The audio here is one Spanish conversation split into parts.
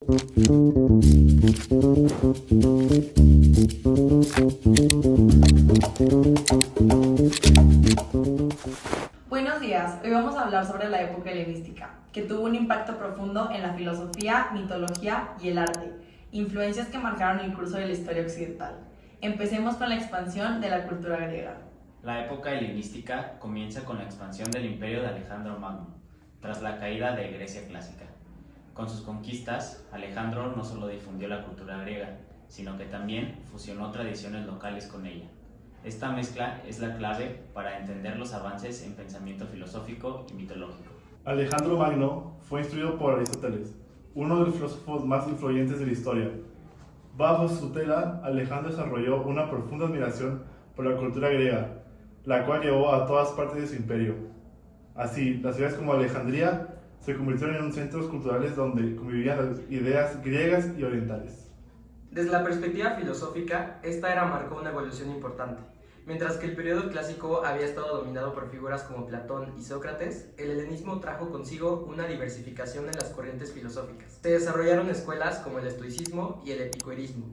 Buenos días, hoy vamos a hablar sobre la época helenística, que tuvo un impacto profundo en la filosofía, mitología y el arte, influencias que marcaron el curso de la historia occidental. Empecemos con la expansión de la cultura griega. La época helenística comienza con la expansión del imperio de Alejandro Magno, tras la caída de Grecia clásica. Con sus conquistas, Alejandro no solo difundió la cultura griega, sino que también fusionó tradiciones locales con ella. Esta mezcla es la clave para entender los avances en pensamiento filosófico y mitológico. Alejandro Magno fue instruido por Aristóteles, uno de los filósofos más influyentes de la historia. Bajo su tutela, Alejandro desarrolló una profunda admiración por la cultura griega, la cual llevó a todas partes de su imperio. Así, las ciudades como Alejandría se convirtieron en centros culturales donde convivían las ideas griegas y orientales. Desde la perspectiva filosófica, esta era marcó una evolución importante. Mientras que el periodo clásico había estado dominado por figuras como Platón y Sócrates, el helenismo trajo consigo una diversificación en las corrientes filosóficas. Se desarrollaron escuelas como el estoicismo y el epicureísmo,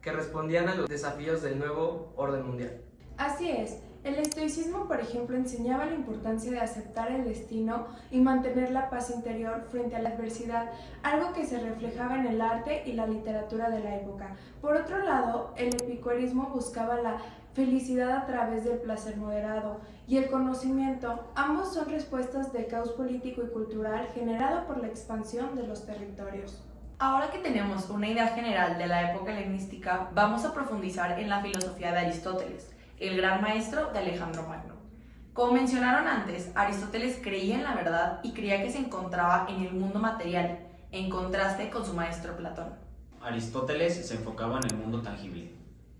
que respondían a los desafíos del nuevo orden mundial. Así es. El estoicismo, por ejemplo, enseñaba la importancia de aceptar el destino y mantener la paz interior frente a la adversidad, algo que se reflejaba en el arte y la literatura de la época. Por otro lado, el epicureísmo buscaba la felicidad a través del placer moderado y el conocimiento. Ambos son respuestas de caos político y cultural generado por la expansión de los territorios. Ahora que tenemos una idea general de la época helenística, vamos a profundizar en la filosofía de Aristóteles, el gran maestro de Alejandro Magno. Como mencionaron antes, Aristóteles creía en la verdad y creía que se encontraba en el mundo material, en contraste con su maestro Platón. Aristóteles se enfocaba en el mundo tangible.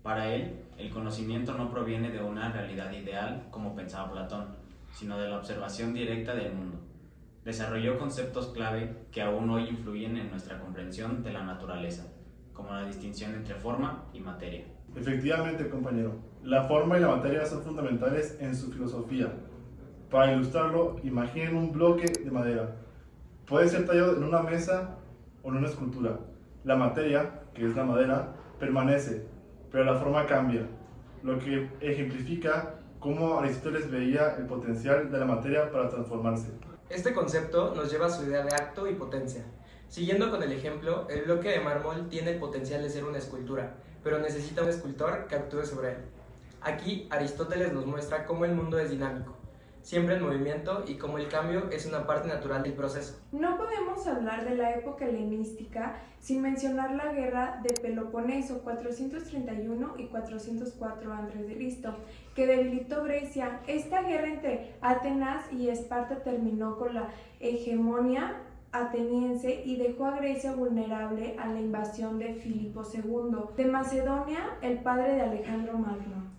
Para él, el conocimiento no proviene de una realidad ideal como pensaba Platón, sino de la observación directa del mundo. Desarrolló conceptos clave que aún hoy influyen en nuestra comprensión de la naturaleza, como la distinción entre forma y materia. Efectivamente, compañero, la forma y la materia son fundamentales en su filosofía. Para ilustrarlo, imaginen un bloque de madera. Puede ser tallado en una mesa o en una escultura. La materia, que es la madera, permanece, pero la forma cambia, lo que ejemplifica cómo Aristóteles veía el potencial de la materia para transformarse. Este concepto nos lleva a su idea de acto y potencia. Siguiendo con el ejemplo, el bloque de mármol tiene el potencial de ser una escultura, pero necesita un escultor que actúe sobre él. Aquí, Aristóteles nos muestra cómo el mundo es dinámico, siempre en movimiento y cómo el cambio es una parte natural del proceso. No podemos hablar de la época helenística sin mencionar la guerra de Peloponeso 431 y 404 a.C., que debilitó Grecia. Esta guerra entre Atenas y Esparta terminó con la hegemonía ateniense y dejó a Grecia vulnerable a la invasión de Filipo II de Macedonia, el padre de Alejandro Magno.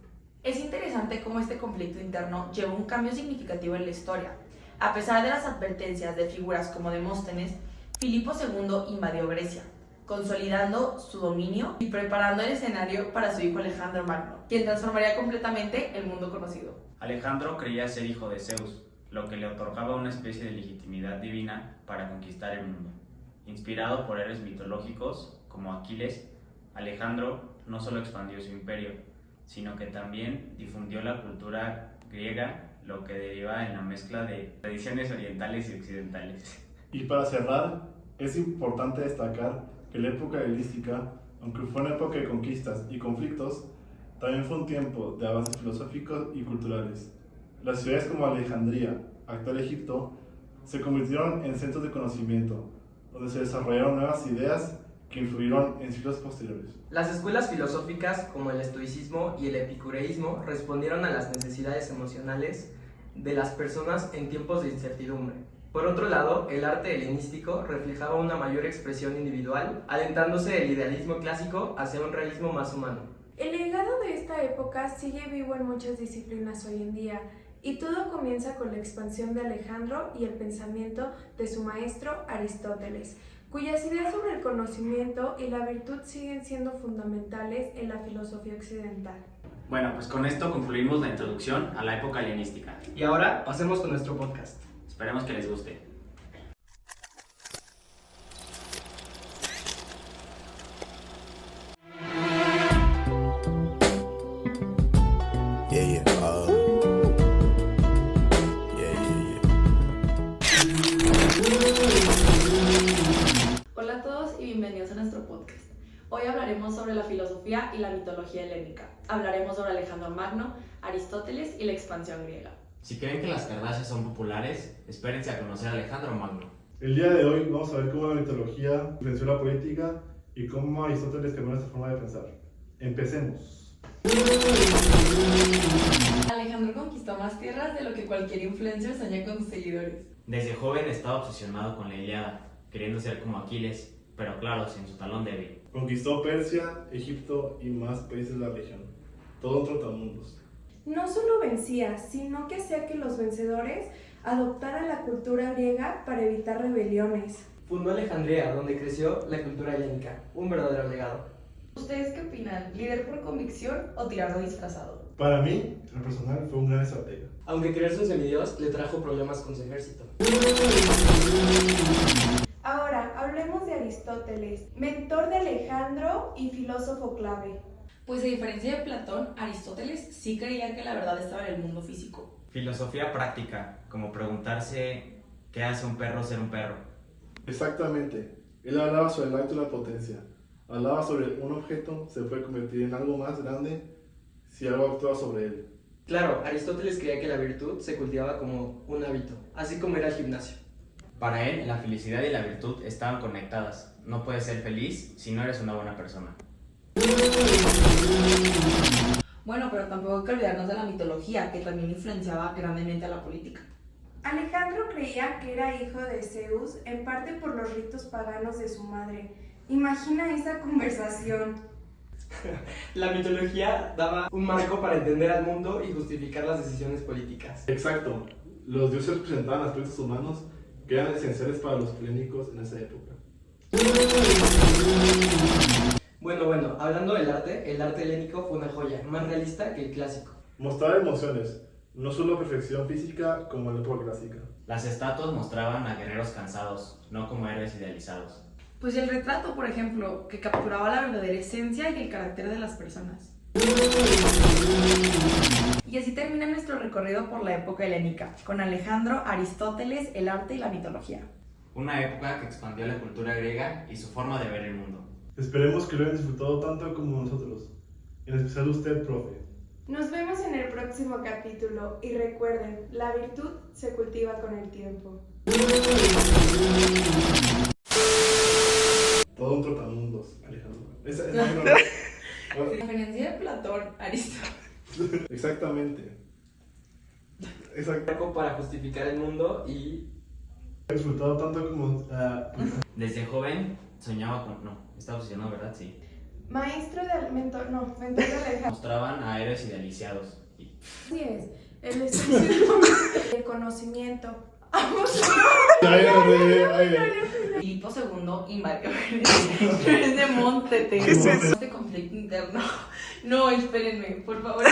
Es interesante cómo este conflicto interno llevó un cambio significativo en la historia. A pesar de las advertencias de figuras como Demóstenes, Filipo II invadió Grecia, consolidando su dominio y preparando el escenario para su hijo Alejandro Magno, quien transformaría completamente el mundo conocido. Alejandro creía ser hijo de Zeus, lo que le otorgaba una especie de legitimidad divina para conquistar el mundo. Inspirado por héroes mitológicos como Aquiles, Alejandro no solo expandió su imperio, sino que también difundió la cultura griega, lo que deriva en la mezcla de tradiciones orientales y occidentales. Y para cerrar, es importante destacar que la época helenística, aunque fue una época de conquistas y conflictos, también fue un tiempo de avances filosóficos y culturales. Las ciudades como Alejandría, actual Egipto, se convirtieron en centros de conocimiento, donde se desarrollaron nuevas ideas que influyeron en siglos posteriores. Las escuelas filosóficas como el estoicismo y el epicureísmo respondieron a las necesidades emocionales de las personas en tiempos de incertidumbre. Por otro lado, el arte helenístico reflejaba una mayor expresión individual, alentándose del idealismo clásico hacia un realismo más humano. El legado de esta época sigue vivo en muchas disciplinas hoy en día, y todo comienza con la expansión de Alejandro y el pensamiento de su maestro Aristóteles, cuyas ideas sobre el conocimiento y la virtud siguen siendo fundamentales en la filosofía occidental. Bueno, pues con esto concluimos la introducción a la época helenística. Y ahora pasemos con nuestro podcast. Esperemos que les guste. y bienvenidos a nuestro podcast. Hoy hablaremos sobre la filosofía y la mitología helénica. Hablaremos sobre Alejandro Magno, Aristóteles y la expansión griega. Si creen que las Kardashian son populares, espérense a conocer a Alejandro Magno. El día de hoy vamos a ver cómo la mitología influenció la política y cómo Aristóteles cambió nuestra forma de pensar. Empecemos. Alejandro conquistó más tierras de lo que cualquier influencer soña con sus seguidores. Desde joven estaba obsesionado con la Ilíada, queriendo ser como Aquiles, pero claro, sin su talón débil. Conquistó Persia, Egipto y más países de la región. Todo un trotamundos. No solo vencía, sino que hacía que los vencedores adoptaran la cultura griega para evitar rebeliones. Fundó Alejandría, donde creció la cultura helénica, un verdadero legado. ¿Ustedes qué opinan? ¿Líder por convicción o tirano disfrazado? Para mí, en lo personal, fue un gran estratega. Aunque creerse un semidios le trajo problemas con su ejército. Ahora, hablemos de Aristóteles, mentor de Alejandro y filósofo clave. Pues a diferencia de Platón, Aristóteles sí creía que la verdad estaba en el mundo físico. Filosofía práctica, como preguntarse qué hace un perro ser un perro. Exactamente. Él hablaba sobre el acto de la potencia. Hablaba sobre un objeto se puede convertir en algo más grande si algo actúa sobre él. Claro, Aristóteles creía que la virtud se cultivaba como un hábito, así como era el gimnasio. Para él, la felicidad y la virtud estaban conectadas. No puedes ser feliz si no eres una buena persona. Bueno, pero tampoco hay que olvidarnos de la mitología, que también influenciaba grandemente a la política. Alejandro creía que era hijo de Zeus, en parte por los ritos paganos de su madre. Imagina esa conversación. La mitología daba un marco para entender al mundo y justificar las decisiones políticas. Exacto. Los dioses representaban aspectos humanos que eran esenciales para los helénicos en esa época. Bueno, hablando del arte, el arte helénico fue una joya, más realista que el clásico. Mostraba emociones, no solo perfección física como en la época clásica. Las estatuas mostraban a guerreros cansados, no como héroes idealizados. Pues el retrato, por ejemplo, que capturaba la verdadera esencia y el carácter de las personas. Y así termina nuestro recorrido por la época helénica, con Alejandro, Aristóteles, el arte y la mitología. Una época que expandió la cultura griega y su forma de ver el mundo. Esperemos que lo hayan disfrutado tanto como nosotros, en especial usted, profe. Nos vemos en el próximo capítulo y recuerden, la virtud se cultiva con el tiempo. Todo un trotamundos, Alejandro. A diferencia de Platón, Aristóteles. Exactamente. Exacto. Marco para justificar el mundo y... He disfrutado tanto como... Desde joven soñaba con... No, estaba obsesionado, ¿verdad? Sí. Mentor de Alejandro. Mostraban a héroes idealizados. Así es, el estoicismo, el conocimiento. Filipo II invadió Grecia. Es de Montete. ¿Qué es eso? Este conflicto interno. No, espérenme, por favor.